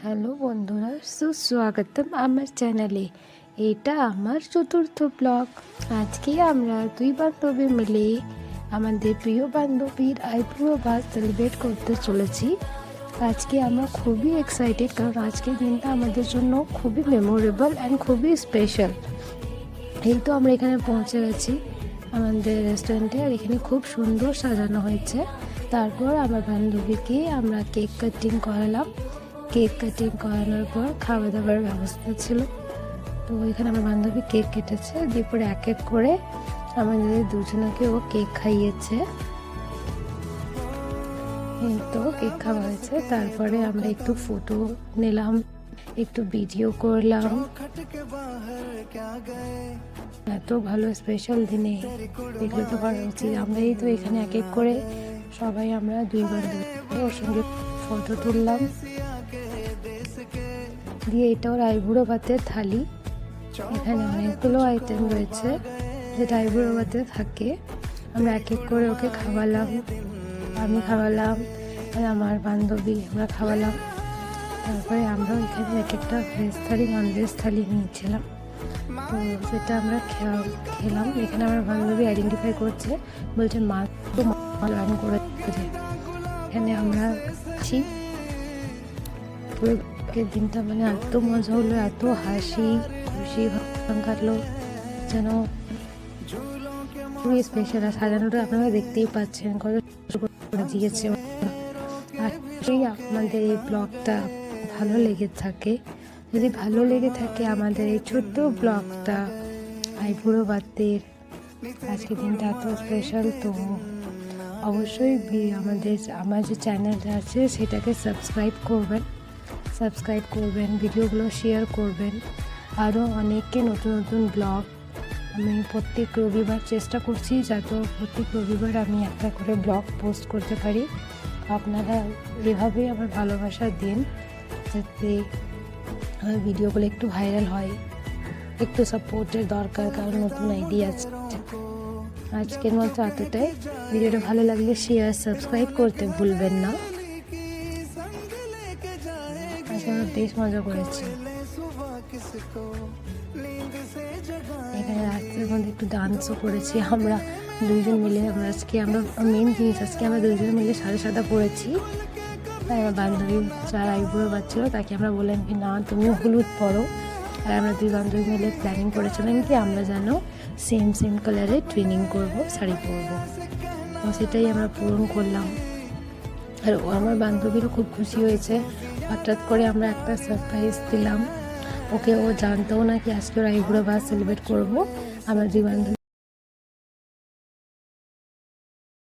Hello বন্ধুরা, সুস্বাগতম আমার চ্যানেলে। এটা আমার চতুর্থ ব্লগ। আজকে আমরা দুই বান্ধবী মিলে আমাদের প্রিয় বান্ধবীর আইব্রো ভাস সেলিব্রেট করতে চলেছি। আজকে আমরা খুবই এক্সাইটেড, কারণ আজকের দিনটা আমাদের জন্য খুবই মেমোরেবল অ্যান্ড খুবই স্পেশাল। এই তো আমরা এখানে পৌঁছে গেছি আমাদের রেস্টুরেন্টে, আর এখানে খুব সুন্দর সাজানো হয়েছে। তারপর আমার বান্ধবীকে আমরা কেক কাটিং করালাম। কেক কাটিং করানোর পর খাওয়া দাওয়ার ব্যবস্থা ছিল। তো এখানে আমার বান্ধবী কেক কেটেছে, দিয়ে পরে এক এক করে আমাদের দুজনকে ও কেক খাইয়েছে। এই তো কেক খাওয়া হয়েছে, তারপরে আমরা একটু ফটো নিলাম, একটু ভিডিও করলাম। এত ভালো স্পেশাল দিনে এগুলো তো করা উচিত। আমরা এই তো এখানে এক এক করে সবাই আমরা দুই বান্ধবী ওর সঙ্গে ফটো তুললাম। দিয়ে এটা ওর আইবুড়ো ভাতের থালি। এখানে অনেকগুলো আইটেম রয়েছে যেটা আইবুড়ো ভাতে থাকে। আমরা এক এক করে ওকে খাওয়ালাম, আমি খাওয়ালাম, আর আমার বান্ধবী আমরা খাওয়ালাম। তারপরে আমরাও এখানে এক একটা ভেজ থালি নন ভেজ থালি নিয়েছিলাম। তো সেটা আমরা খেলাম। এখানে আমার বান্ধবী আইডেন্টিফাই করছে, বলছে মা তো রান করেছে। এখানে আমরা আছি। পুরো দিনটা মানে এত মজা হলো, এত হাসি খুশি কাটলো, যেন খুবই স্পেশাল। আর সাজানোটা আপনারা দেখতেই পাচ্ছেন কত দিয়েছে। আর আমাদের এই ব্লগটা ভালো লেগে থাকে, যদি ভালো লেগে থাকে আমাদের এই ছোট্ট ব্লগটা আইবুড়ো ভাতের আজকের দিনটা এত স্পেশাল, তো অবশ্যই আমার যে চ্যানেলটা আছে সেটাকে সাবস্ক্রাইব করবেন, ভিডিওগুলো শেয়ার করবেন। আরও অনেককে নতুন নতুন ব্লগ আমি প্রত্যেক রবিবার চেষ্টা করছি, যাতে প্রত্যেক রবিবার আমি একটা করে ব্লগ পোস্ট করতে পারি। আপনারা এভাবেই আমার ভালোবাসা দিন, যাতে আমার ভিডিওগুলো একটু ভাইরাল হয়। একটু সাপোর্টের দরকার, কারণ নতুন আইডিয়া আছে। আজকের মতো এতটাই। ভিডিওটা ভালো লাগলে শেয়ার সাবস্ক্রাইব করতে ভুলবেন না। আমরা বেশ মজা করেছি। এখানে রাস্তার মধ্যে একটু ডান্সও করেছি আমরা দুইজন মিলে। আমরা মেন জিনিস আজকে আমরা দুইজন মিলে সাদা সাদা পরেছি। তাই আমার বান্ধবী যার আইবুড়ো বাচ্চালো তাকে আমরা বললাম কি না তুমিও হলুদ পরো। আর আমরা দুই বান্ধবী মিলে প্ল্যানিং করেছিলাম কি আমরা যেন সেম কালারে টুইনিং করব, শাড়ি পরবো। সেটাই আমরা পূরণ করলাম। আর আমার বান্ধবীরও খুব খুশি হয়েছে। হঠাৎ করে আমরা একটা সারপ্রাইজ দিলাম ওকে, ও জানতেও না কি আজকে ওর আইবুড়ো ভাস সেলিব্রেট করবো। আমার দুই বান্ধবী